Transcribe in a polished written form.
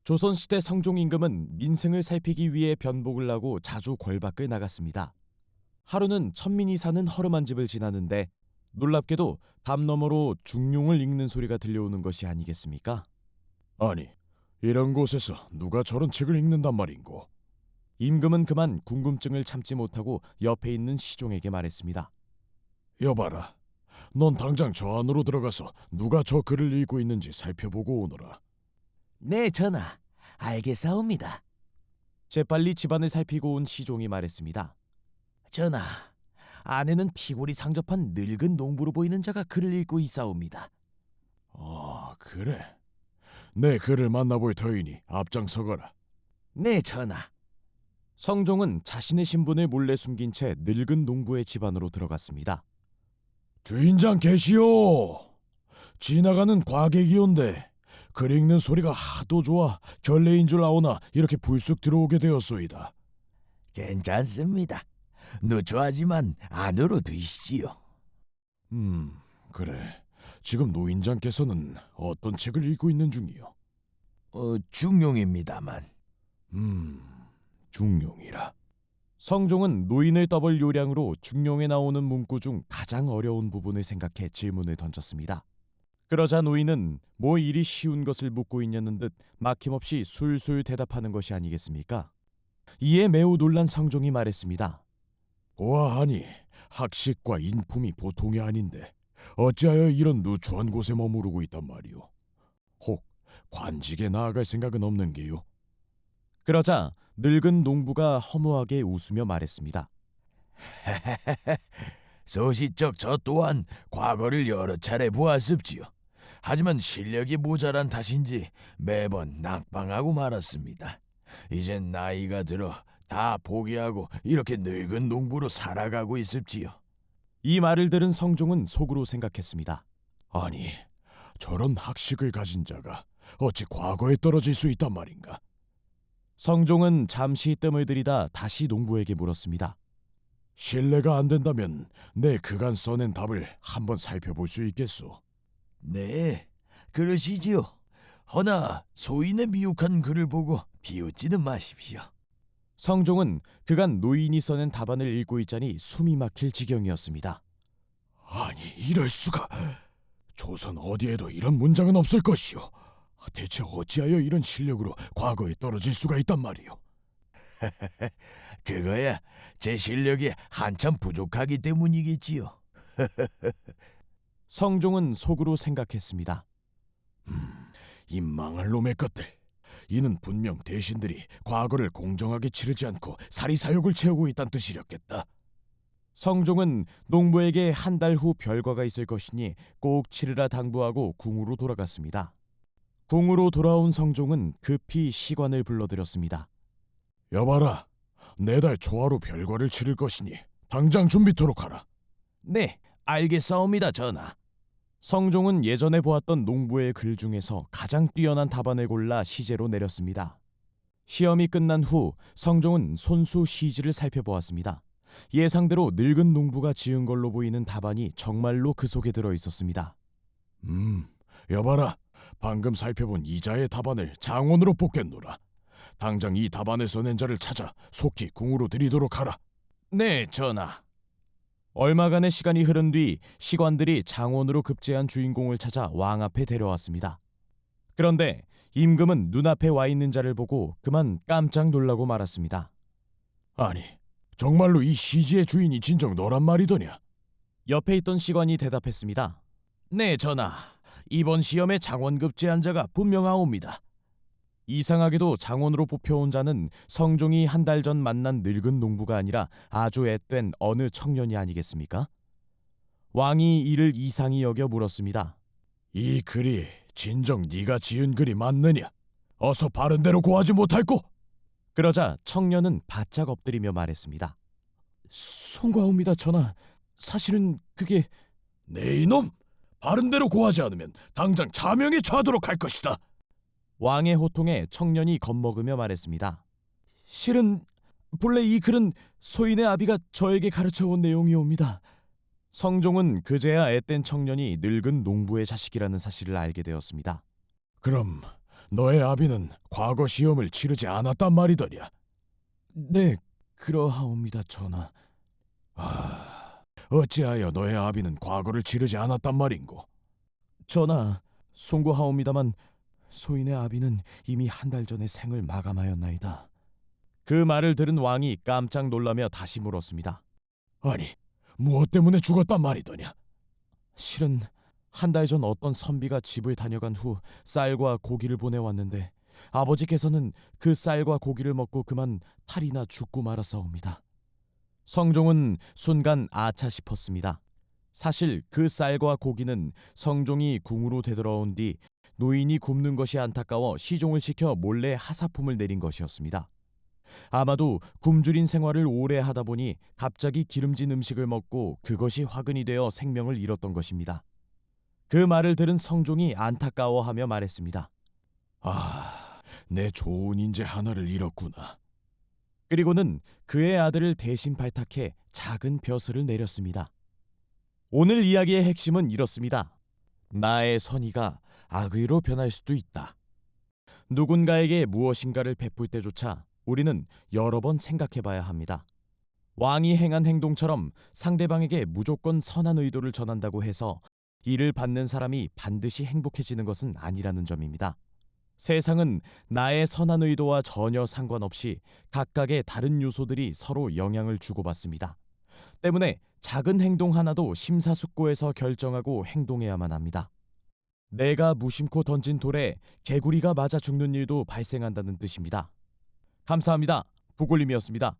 조선시대 성종 임금은 민생을 살피기 위해 변복을 하고 자주 궐밖을 나갔습니다. 하루는 천민이 사는 허름한 집을 지나는데 놀랍게도 담 너머로 중용을 읽는 소리가 들려오는 것이 아니겠습니까? 아니, 이런 곳에서 누가 저런 책을 읽는단 말인고? 임금은 그만 궁금증을 참지 못하고 옆에 있는 시종에게 말했습니다. 여봐라, 넌 당장 저 안으로 들어가서 누가 저 글을 읽고 있는지 살펴보고 오너라. 네, 전하. 알겠사옵니다. 재빨리 집안을 살피고 온 시종이 말했습니다. 전하, 안에는 피골이 상접한 늙은 농부로 보이는 자가 글을 읽고 있사옵니다. 그래. 내 글을 만나볼 터이니 앞장서거라. 네, 전하. 성종은 자신의 신분을 몰래 숨긴 채 늙은 농부의 집안으로 들어갔습니다. 주인장 계시오. 지나가는 과객이온데 글 읽는 소리가 하도 좋아 결례인 줄 아오나 이렇게 불쑥 들어오게 되었소이다. 괜찮습니다. 누추하지만 안으로 드시지요. 그래. 지금 노인장께서는 어떤 책을 읽고 있는 중이요? 중용입니다만. 중용이라. 성종은 노인을 떠볼 요량으로 중용에 나오는 문구 중 가장 어려운 부분을 생각해 질문을 던졌습니다. 그러자 노인은 뭐 이리 쉬운 것을 묻고 있냐는 듯 막힘없이 술술 대답하는 것이 아니겠습니까? 이에 매우 놀란 성종이 말했습니다. 보아하니 학식과 인품이 보통이 아닌데 어찌하여 이런 누추한 곳에 머무르고 있단 말이오? 혹 관직에 나아갈 생각은 없는 게요? 그러자 늙은 농부가 허무하게 웃으며 말했습니다. 소시적 저 또한 과거를 여러 차례 보았습지요. 하지만 실력이 모자란 탓인지 매번 낙방하고 말았습니다. 이젠 나이가 들어 다 포기하고 이렇게 늙은 농부로 살아가고 있습지요. 이 말을 들은 성종은 속으로 생각했습니다. 아니, 저런 학식을 가진 자가 어찌 과거에 떨어질 수 있단 말인가? 성종은 잠시 뜸을 들이다 다시 농부에게 물었습니다. 신뢰가 안 된다면 내 그간 써낸 답을 한번 살펴볼 수 있겠소? 네, 그러시지요. 허나 소인의 미혹한 글을 보고 비웃지는 마십시오. 성종은 그간 노인이 써낸 답안을 읽고 있자니 숨이 막힐 지경이었습니다. 아니, 이럴 수가. 조선 어디에도 이런 문장은 없을 것이오. 대체 어찌하여 이런 실력으로 과거에 떨어질 수가 있단 말이오? 그거야 제 실력이 한참 부족하기 때문이겠지요. 성종은 속으로 생각했습니다. 이 망할 놈의 것들. 이는 분명 대신들이 과거를 공정하게 치르지 않고 사리사욕을 채우고 있다는 뜻이렸겠다. 성종은 농부에게 한 달 후 별과가 있을 것이니 꼭 치르라 당부하고 궁으로 돌아갔습니다. 궁으로 돌아온 성종은 급히 시관을 불러들였습니다. 여봐라, 내달 초하루 별과를 치를 것이니 당장 준비토록 하라. 네, 알겠사옵니다, 전하. 성종은 예전에 보았던 농부의 글 중에서 가장 뛰어난 답안을 골라 시제로 내렸습니다. 시험이 끝난 후 성종은 손수 시지를 살펴보았습니다. 예상대로 늙은 농부가 지은 걸로 보이는 답안이 정말로 그 속에 들어 있었습니다. 여봐라, 방금 살펴본 이자의 답안을 장원으로 뽑겠노라. 당장 이 답안을 써낸 자를 찾아 속히 궁으로 들이도록 하라. 네, 전하. 얼마간의 시간이 흐른 뒤 시관들이 장원으로 급제한 주인공을 찾아 왕 앞에 데려왔습니다. 그런데 임금은 눈앞에 와 있는 자를 보고 그만 깜짝 놀라고 말았습니다. 아니, 정말로 이 시지의 주인이 진정 너란 말이더냐? 옆에 있던 시관이 대답했습니다. 네, 전하. 이번 시험에 장원 급제한 자가 분명하옵니다. 이상하게도 장원으로 뽑혀온 자는 성종이 한 달 전 만난 늙은 농부가 아니라 아주 앳된 어느 청년이 아니겠습니까? 왕이 이를 이상히 여겨 물었습니다. 이 글이 진정 네가 지은 글이 맞느냐? 어서 바른 대로 고하지 못할꼬? 그러자 청년은 바짝 엎드리며 말했습니다. 송구하옵니다, 전하. 사실은 그게... 네 이놈! 바른 대로 고하지 않으면 당장 자명에 처하도록 할 것이다. 왕의 호통에 청년이 겁먹으며 말했습니다. 실은 본래 이 글은 소인의 아비가 저에게 가르쳐온 내용이옵니다. 성종은 그제야 앳된 청년이 늙은 농부의 자식이라는 사실을 알게 되었습니다. 그럼 너의 아비는 과거 시험을 치르지 않았단 말이더냐? 네, 그러하옵니다, 전하. 어찌하여 너의 아비는 과거를 치르지 않았단 말인고? 전하, 송구하옵니다만 소인의 아비는 이미 한 달 전에 생을 마감하였나이다. 그 말을 들은 왕이 깜짝 놀라며 다시 물었습니다. 아니, 무엇 때문에 죽었단 말이더냐? 실은 한 달 전 어떤 선비가 집을 다녀간 후 쌀과 고기를 보내왔는데 아버지께서는 그 쌀과 고기를 먹고 그만 탈이나 죽고 말았사옵니다. 성종은 순간 아차 싶었습니다. 사실 그 쌀과 고기는 성종이 궁으로 되돌아온 뒤 노인이 굶는 것이 안타까워 시종을 시켜 몰래 하사품을 내린 것이었습니다. 아마도 굶주린 생활을 오래 하다 보니 갑자기 기름진 음식을 먹고 그것이 화근이 되어 생명을 잃었던 것입니다. 그 말을 들은 성종이 안타까워하며 말했습니다. 내 좋은 인재 하나를 잃었구나. 그리고는 그의 아들을 대신 발탁해 작은 벼슬을 내렸습니다. 오늘 이야기의 핵심은 이렇습니다. 나의 선의가 악의로 변할 수도 있다. 누군가에게 무엇인가를 베풀 때조차 우리는 여러 번 생각해 봐야 합니다. 왕이 행한 행동처럼 상대방에게 무조건 선한 의도를 전한다고 해서 이를 받는 사람이 반드시 행복해지는 것은 아니라는 점입니다. 세상은 나의 선한 의도와 전혀 상관없이 각각의 다른 요소들이 서로 영향을 주고받습니다. 때문에 작은 행동 하나도 심사숙고해서 결정하고 행동해야만 합니다. 내가 무심코 던진 돌에 개구리가 맞아 죽는 일도 발생한다는 뜻입니다. 감사합니다. 부골님이었습니다.